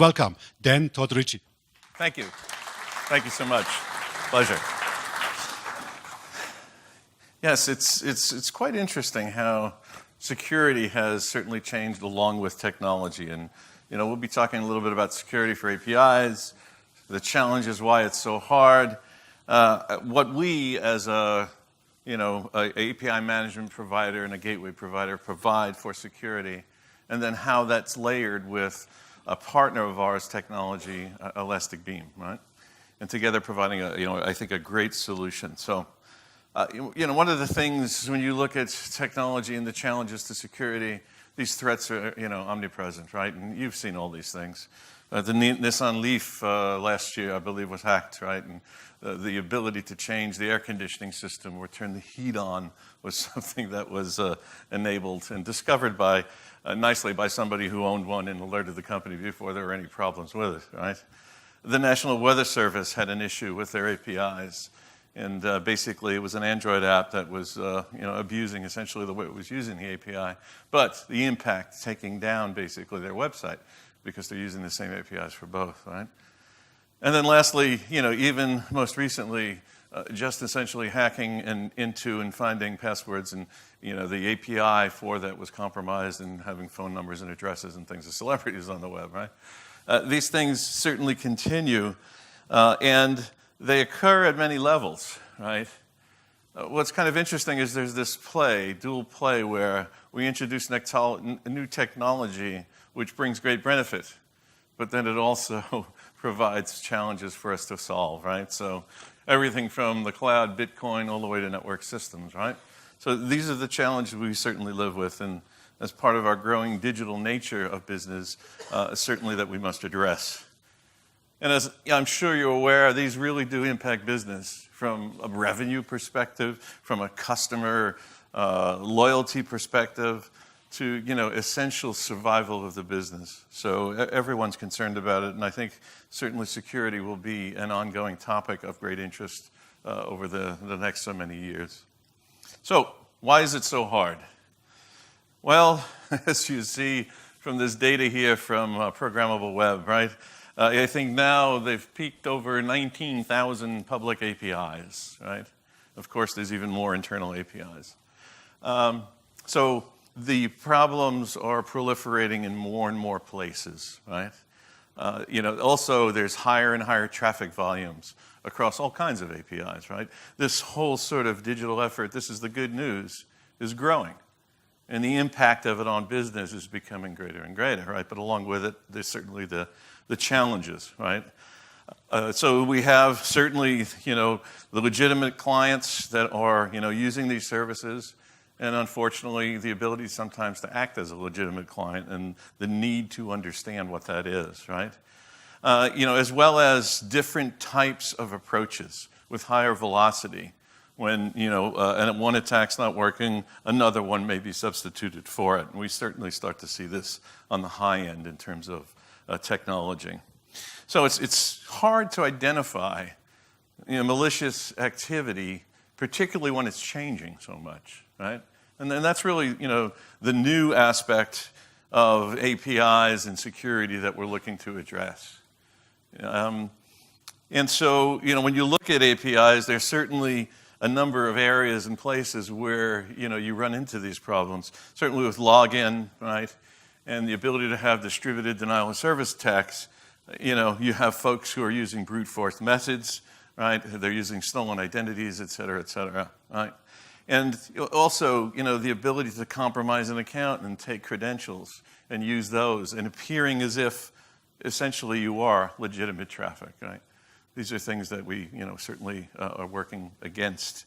welcome Dan Todorici. Thank you. Thank you so much. Pleasure. Yes, it's quite interesting how security has certainly changed along with technology. And we'll be talking a little bit about security for APIs, the challenges, why it's so hard, what we as a API management provider and a gateway provider provide for security, and then how that's layered with a partner of ours technology, Elastic Beam, right? And together providing I think a great solution. So, one of the things when you look at technology and the challenges to security, these threats are, omnipresent, right? And you've seen all these things. The Nissan Leaf last year, I believe, was hacked, right? And the ability to change the air conditioning system or turn the heat on was something that was enabled and discovered nicely by somebody who owned one and alerted the company before there were any problems with it, right? The National Weather Service had an issue with their APIs. And basically, it was an Android app that was, abusing essentially the way it was using the API. But the impact, taking down basically their website because they're using the same APIs for both, right? And then lastly, even most recently, just essentially hacking into and finding passwords and, the API for that was compromised and having phone numbers and addresses and things of celebrities on the web, right? These things certainly continue, and they occur at many levels, right? What's kind of interesting is there's this dual play, where we introduce new technology which brings great benefit, but then it also provides challenges for us to solve, right? So everything from the cloud, Bitcoin, all the way to network systems, right? So these are the challenges we certainly live with, and as part of our growing digital nature of business, certainly that we must address. And as I'm sure you're aware, these really do impact business from a revenue perspective, from a customer loyalty perspective, to essential survival of the business. So everyone's concerned about it, and I think certainly security will be an ongoing topic of great interest over the next so many years. So why is it so hard? Well, as you see from this data here from Programmable Web, right? I think now they've peaked over 19,000 public APIs, right? Of course, there's even more internal APIs. So the problems are proliferating in more and more places, right? Also, there's higher and higher traffic volumes across all kinds of APIs, right? This whole sort of digital effort, this is the good news, is growing. And the impact of it on business is becoming greater and greater, right? But along with it, there's certainly the challenges, right? So we have certainly, the legitimate clients that are, using these services, and unfortunately, the ability sometimes to act as a legitimate client and the need to understand what that is, right? As well as different types of approaches with higher velocity. When, and one attack's not working, another one may be substituted for it. And we certainly start to see this on the high end in terms of technology. So it's hard to identify malicious activity, particularly when it's changing so much, right? And then that's really the new aspect of APIs and security that we're looking to address. And so when you look at APIs, there's certainly a number of areas and places where you run into these problems. Certainly with login, right? And the ability to have distributed denial of service attacks, you have folks who are using brute force methods, right? They're using stolen identities, et cetera, right? And also, the ability to compromise an account and take credentials and use those, and appearing as if essentially you are legitimate traffic, right? These are things that we, certainly are working against.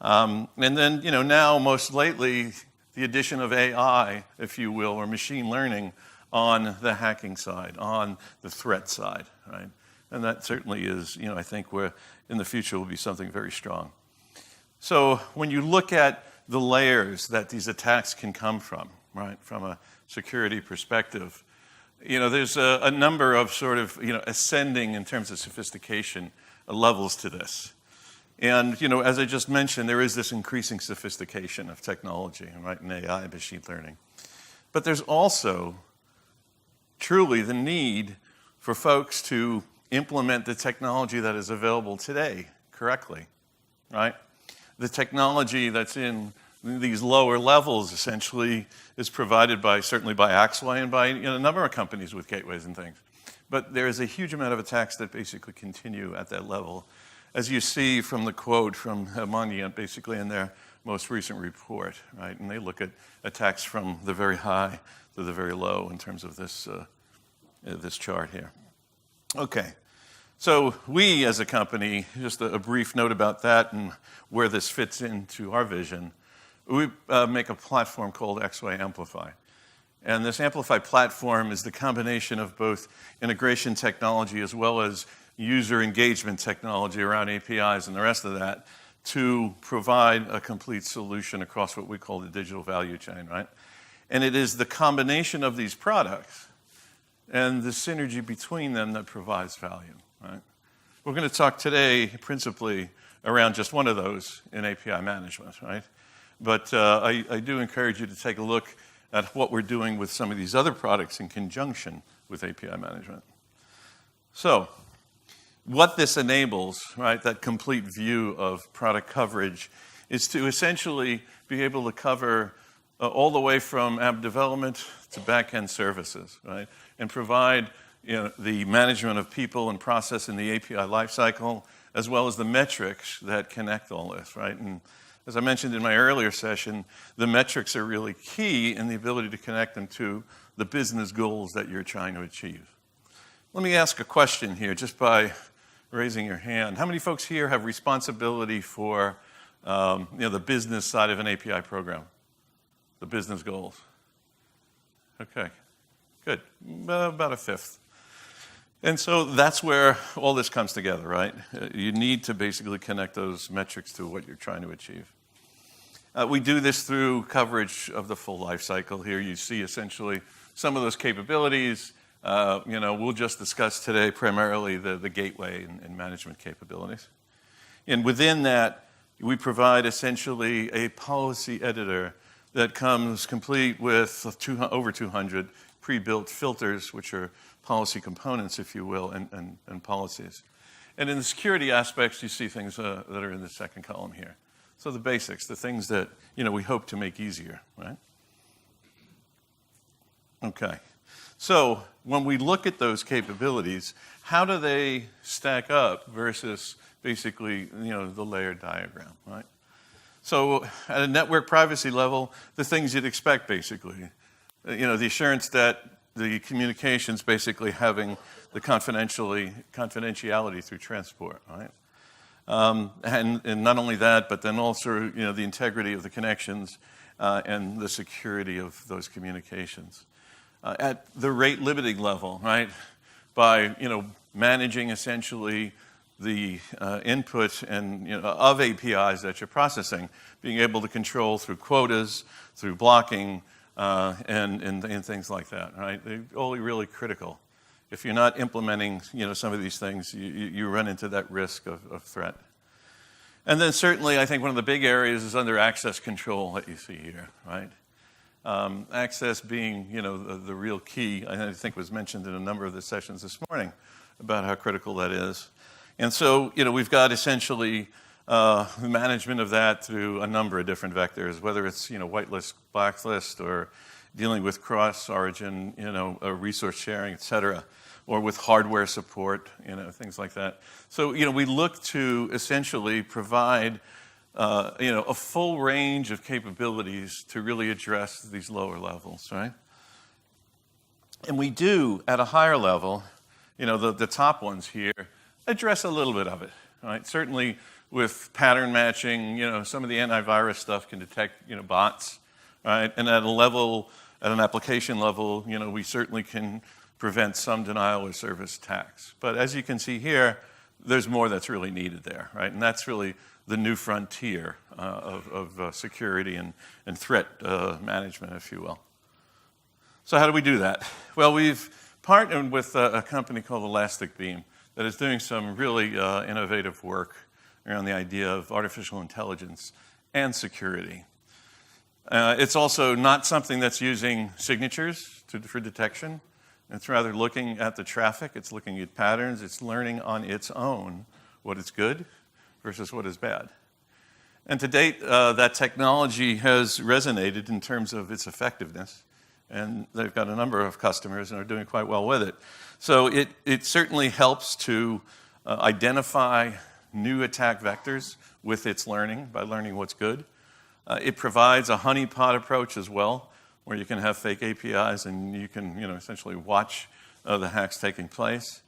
And then, now most lately, the addition of AI, if you will, or machine learning on the hacking side, on the threat side, right? And that certainly is, I think where in the future will be something very strong. So when you look at the layers that these attacks can come from, right, from a security perspective, there's a number of sort of, ascending in terms of sophistication levels to this. And, as I just mentioned, there is this increasing sophistication of technology, right, in AI, machine learning. But there's also truly the need for folks to implement the technology that is available today correctly, right? The technology that's in these lower levels essentially is provided by, certainly by Axway and by a number of companies with gateways and things. But there is a huge amount of attacks that basically continue at that level, as you see from the quote from Monument basically in their most recent report, right? And they look at attacks from the very high to the very low in terms of this, this chart here. Okay, so we as a company, just a brief note about that and where this fits into our vision. We make a platform called Axway Amplify. And this Amplify platform is the combination of both integration technology as well as user engagement technology around APIs and the rest of that to provide a complete solution across what we call the digital value chain, right? And it is the combination of these products and the synergy between them that provides value, right? We're going to talk today principally around just one of those in API management, right? But I do encourage you to take a look at what we're doing with some of these other products in conjunction with API management. So what this enables, right, that complete view of product coverage, is to essentially be able to cover all the way from app development to back-end services, right? And provide the management of people and process in the API lifecycle, as well as the metrics that connect all this, right? And as I mentioned in my earlier session, the metrics are really key in the ability to connect them to the business goals that you're trying to achieve. Let me ask a question here, just by raising your hand. How many folks here have responsibility for the business side of an API program? The business goals. Okay, good. About a fifth. And so that's where all this comes together, right? You need to basically connect those metrics to what you're trying to achieve. We do this through coverage of the full life cycle. Here you see essentially some of those capabilities. We'll just discuss today primarily the gateway and management capabilities. And within that, we provide essentially a policy editor that comes complete with over 200 pre-built filters, which are policy components, if you will, and policies. And in the security aspects, you see things that are in the second column here. So the basics, the things that we hope to make easier, right? Okay. So when we look at those capabilities, how do they stack up versus basically the layered diagram, right? So at a network privacy level, the things you'd expect basically, the assurance that the communications basically having the confidentiality through transport, right? And not only that, but then also the integrity of the connections and the security of those communications. At the rate limiting level, right? By managing essentially the input and of APIs that you're processing, being able to control through quotas, through blocking, and things like that, right? They're all really critical. If you're not implementing some of these things, you run into that risk of threat. And then certainly, I think one of the big areas is under access control that you see here, right? Access being the real key, I think was mentioned in a number of the sessions this morning about how critical that is. And so, we've got essentially management of that through a number of different vectors, whether it's, whitelist, blacklist, or dealing with cross-origin, resource sharing, et cetera, or with hardware support, things like that. So, we look to essentially provide, a full range of capabilities to really address these lower levels, right? And we do, at a higher level, the top ones here, address a little bit of it, right? Certainly with pattern matching, some of the antivirus stuff can detect, bots, right? And at an application level, we certainly can prevent some denial of service attacks. But as you can see here, there's more that's really needed there, right? And that's really the new frontier of security and threat management, if you will. So how do we do that? Well, we've partnered with a company called Elastic Beam that is doing some really innovative work around the idea of artificial intelligence and security. It's also not something that's using signatures for detection. It's rather looking at the traffic, it's looking at patterns, it's learning on its own what is good versus what is bad. And to date, that technology has resonated in terms of its effectiveness. And they've got a number of customers and are doing quite well with it. So it certainly helps to identify new attack vectors with its learning, by learning what's good. It provides a honeypot approach as well, where you can have fake APIs and you can essentially watch the hacks taking place.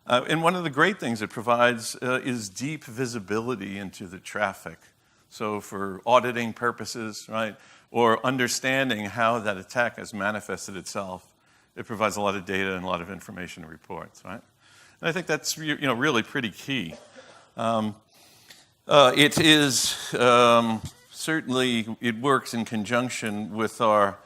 And one of the great things it provides is deep visibility into the traffic. So for auditing purposes, right, or understanding how that attack has manifested itself, it provides a lot of data and a lot of information and reports, right? And I think that's really pretty key. It is certainly, it works in conjunction with our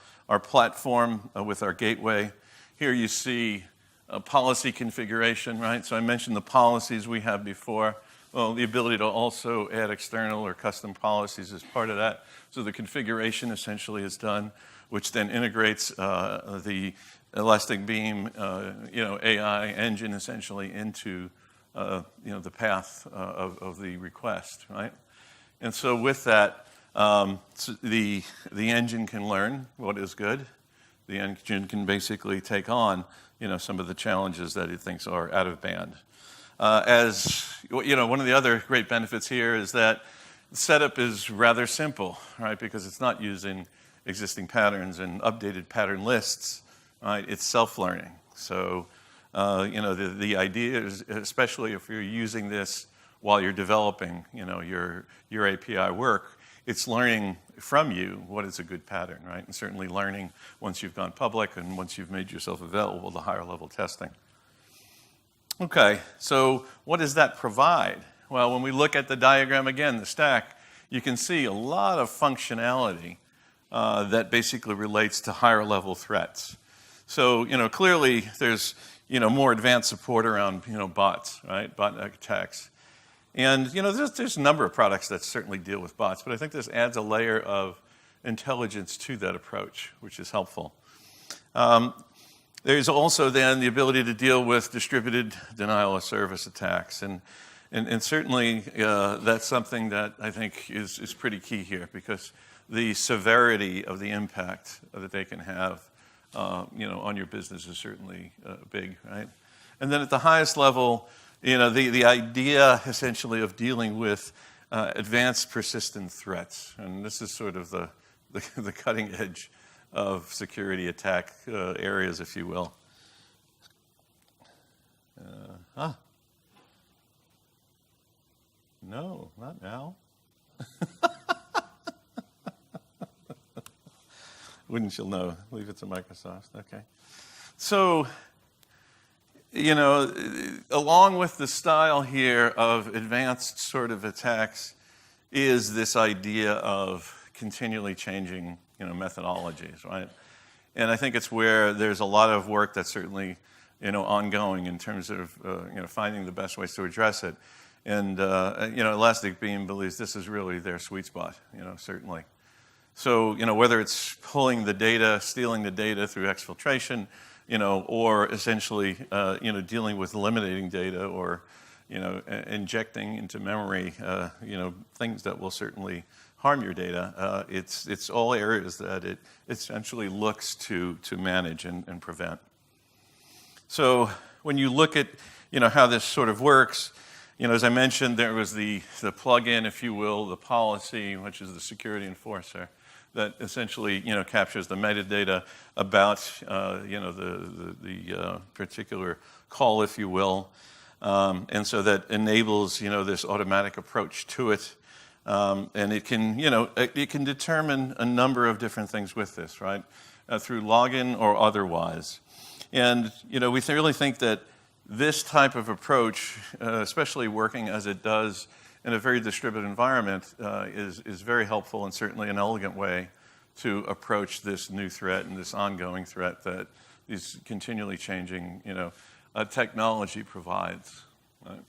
platform, with our gateway. Here you see a policy configuration, right? So I mentioned the policies we have before. Well, the ability to also add external or custom policies is part of that. So the configuration essentially is done, which then integrates the Elastic Beam, AI engine essentially into, the path of the request, right? And so with that, the engine can learn what is good. The engine can basically take on, some of the challenges that it thinks are out of band. One of the other great benefits here is that the setup is rather simple, right? Because it's not using existing patterns and updated pattern lists, right? It's self-learning. So, the idea is, especially if you're using this while you're developing, your API work, it's learning from you what is a good pattern, right? And certainly learning once you've gone public and once you've made yourself available to higher level testing. Okay, so what does that provide? Well, when we look at the diagram again, the stack, you can see a lot of functionality that basically relates to higher level threats. So, clearly there's, more advanced support around, bots, right? Bot attacks. And, there's a number of products that certainly deal with bots, but I think this adds a layer of intelligence to that approach, which is helpful. There's also then the ability to deal with distributed denial of service attacks. And certainly that's something that I think is pretty key here, because the severity of the impact that they can have on your business is certainly big, right? And then at the highest level, the idea essentially of dealing with advanced persistent threats. And this is sort of the cutting edge of security attack areas, if you will. No, not now. Wouldn't you know? Leave it to Microsoft. Okay. So, along with the style here of advanced sort of attacks is this idea of continually changing, methodologies, right? And I think it's where there's a lot of work that's certainly, ongoing in terms of, finding the best ways to address it. And, Elastic Beam believes this is really their sweet spot, certainly. So, whether it's pulling the data, stealing the data through exfiltration, or essentially, dealing with eliminating data or, injecting into memory, things that will certainly harm your data. It's all areas that it essentially looks to manage and prevent. So when you look at, how this sort of works, as I mentioned, there was the plug-in, if you will, the policy, which is the security enforcer, that essentially, captures the metadata about, the particular call, if you will. And so that enables, this automatic approach to it. And it can, it can determine a number of different things with this, right? Through login or otherwise. And, we really think that this type of approach, especially working as it does in a very distributed environment, is very helpful and certainly an elegant way to approach this new threat and this ongoing threat that these continually changing, technology provides. Right?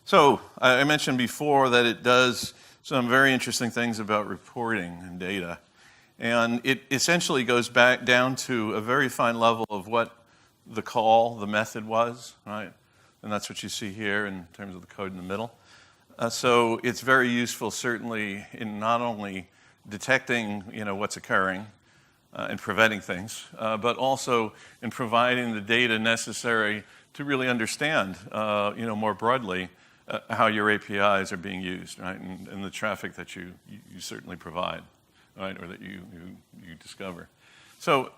So I mentioned before that it does some very interesting things about reporting and data. And it essentially goes back down to a very fine level of what the method was, right? And that's what you see here in terms of the code in the middle. So it's very useful, certainly, in not only detecting, what's occurring and preventing things, but also in providing the data necessary to really understand, more broadly, how your APIs are being used, right, and the traffic that you certainly provide, right, or that you discover. So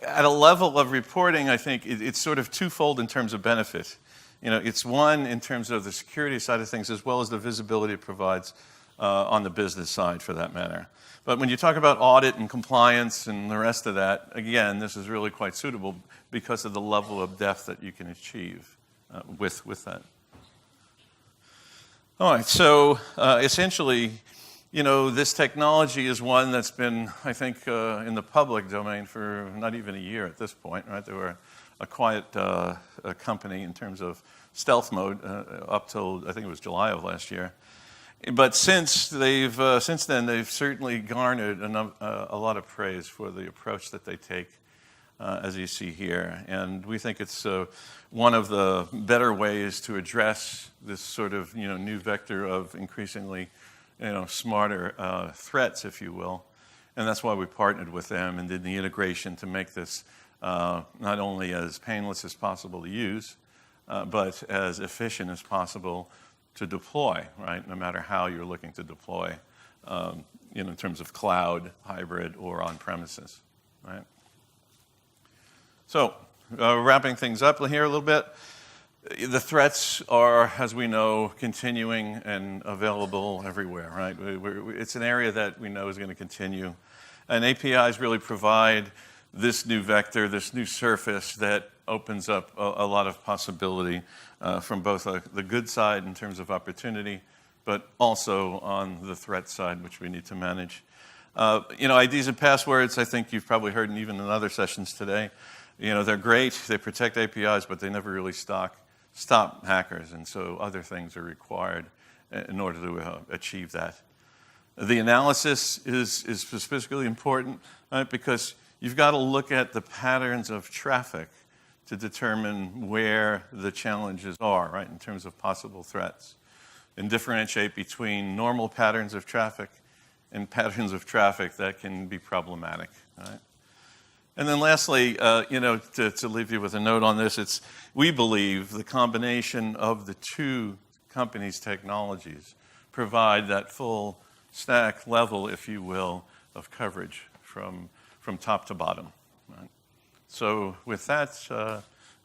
at a level of reporting, I think it's sort of twofold in terms of benefit. It's one in terms of the security side of things as well as the visibility it provides on the business side, for that matter. But when you talk about audit and compliance and the rest of that, again, this is really quite suitable because of the level of depth that you can achieve with that. All right, so essentially, this technology is one that's been, I think, in the public domain for not even a year at this point, right? They were a quiet company in terms of stealth mode up till, I think it was July of last year. But since then, they've certainly garnered a lot of praise for the approach that they take, as you see here. And we think it's one of the better ways to address this sort of new vector of increasingly smarter threats, if you will. And that's why we partnered with them and did the integration to make this not only as painless as possible to use, but as efficient as possible to deploy, right? No matter how you're looking to deploy, in terms of cloud, hybrid, or on premises, right? So, wrapping things up here a little bit, the threats are, as we know, continuing and available everywhere, right? It's an area that we know is going to continue. And APIs really provide this new vector, this new surface that opens up a lot of possibility from both the good side in terms of opportunity, but also on the threat side, which we need to manage. IDs and passwords, I think you've probably heard, and even in other sessions today, they're great. They protect APIs, but they never really stop hackers, and so other things are required in order to achieve that. The analysis is specifically important, right, because you've got to look at the patterns of traffic to determine where the challenges are, right, in terms of possible threats, and differentiate between normal patterns of traffic and patterns of traffic that can be problematic, right? And then lastly, to leave you with a note on this, we believe the combination of the two companies' technologies provide that full stack level, if you will, of coverage from top to bottom, right? So with that,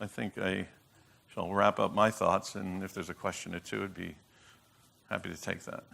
I think I shall wrap up my thoughts, and if there's a question or two, I'd be happy to take that.